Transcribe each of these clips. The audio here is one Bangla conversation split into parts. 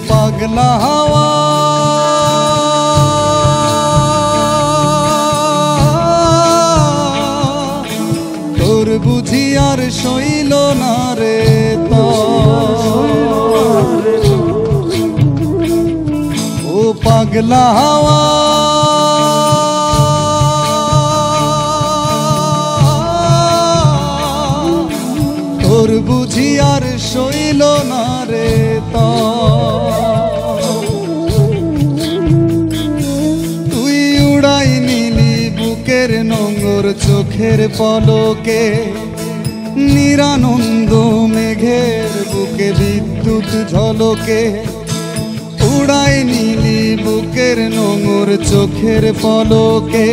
পাগলা হাওয়া তোর বুঝি আর সইল না রে ও পাগলা হাওয়া তোর বুঝি আর সইল না রে তুই উড়াই নিলি বুকের নোংর চোখের পলকে নিরানন্দ মেঘের বুকে বিদ্যুৎ ঝলকে উড়াই নিলি বুকের নোংর চোখের পলকে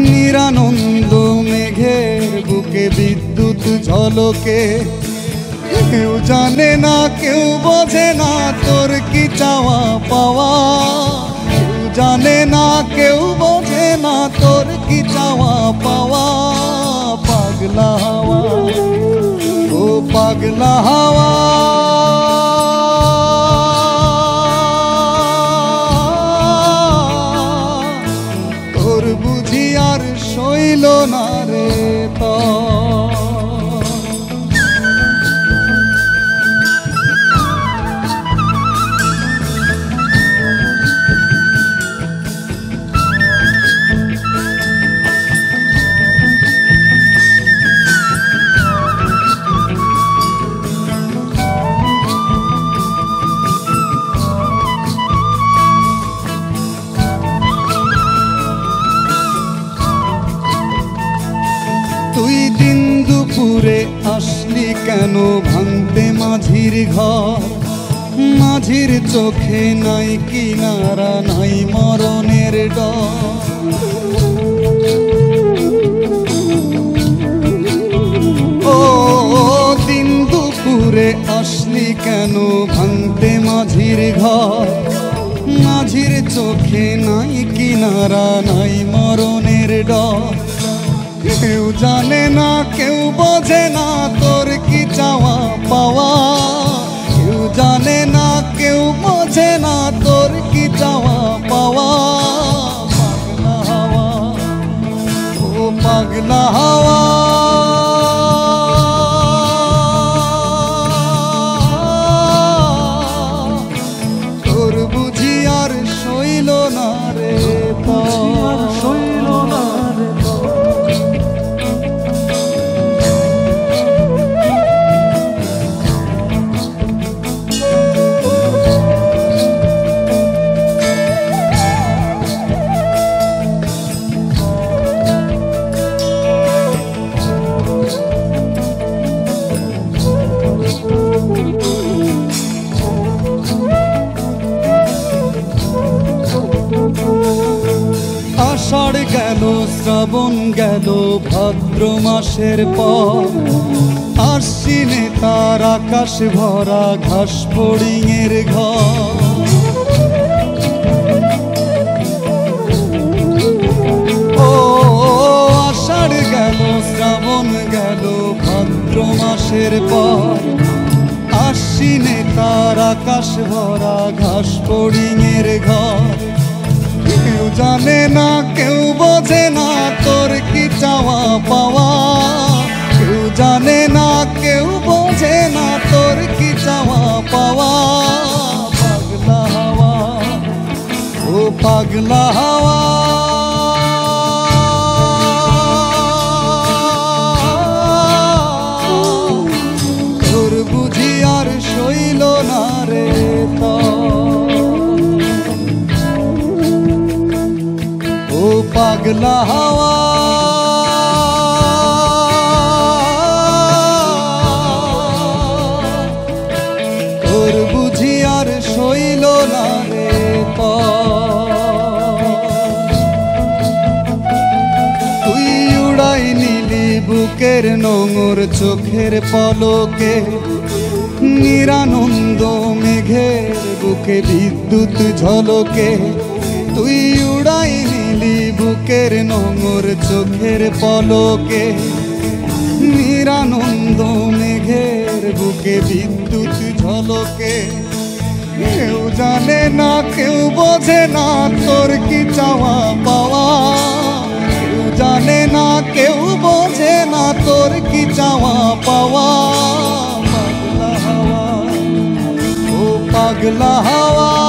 নিরানন্দ মেঘের বুকে বিদ্যুৎ ঝলকে কেউ জানে না কেউ বোঝে না তোর কি চাওয়া পাওয়া কেউ জানে না কেউ বোঝে না তোর কি চাওয়া পাওয়া পাগলা হাওয়া ও পাগলা হাওয়া তোর বুঝি আর সইল না রে তুই দিন দুপুরে আসলি কেন ভাঙতে মাঝির ঘর মাঝির চোখে নাই কিনারা নাই মরণের ডর ও দিন দুপুরে আসলি কেন ভাঙতে মাঝির ঘর মাঝির চোখে নাই কিনারা নাই মরণের ডর কেউ জানে না কেউ বোঝে না তোর কি চাওয়া পাওয়া কেউ জানে না কেউ বোঝে না তোর কি চাওয়া পাওয়া পাগলা হাওয়া ও পাগলা হাওয়া তোর বুঝি আর সইল না রে সইল না আষাঢ় গেল শ্রাবণ গেল ভাদ্র মাসের পর আশ্বিনে তার আকাশ ভরা ঘাস ফড়িংয়ের ঘর ও আষাঢ় গেল শ্রাবণ গেল ভাদ্র মাসের পর আশ্বিনে তার আকাশ ভরা ঘাস ফড়িংয়ের ঘর কেউ জানে না কেউ বোঝে না তোর কি চাওয়া পাওয়া কেউ জানে না কেউ বোঝে না তোর কি চাওয়া পাওয়া পাগলা হাওয়া ও পাগলা হাওয়া তোর বুঝি আর সইল না রে ও পাগলা হাওয়া তোর বুঝি আর সইল না রে তুই উড়াই নিলি বুকের নোংর চোখের পলকে নিরানন্দ মেঘের বুকে বিদ্যুৎ ঝলকে তুই উড়াই নিলি বুকের নোংর চোখের পলকে নিরানন্দ মেঘের বুকে বিদ্যুৎ ঝলকে কেউ জানে না কেউ বোঝে না তোর কি চাওয়া পাওয়া, কেউ জানে না কেউ বোঝে না তোর কি চাওয়া পাওয়া। পাগলা হাওয়া, ও পাগলা হাওয়া।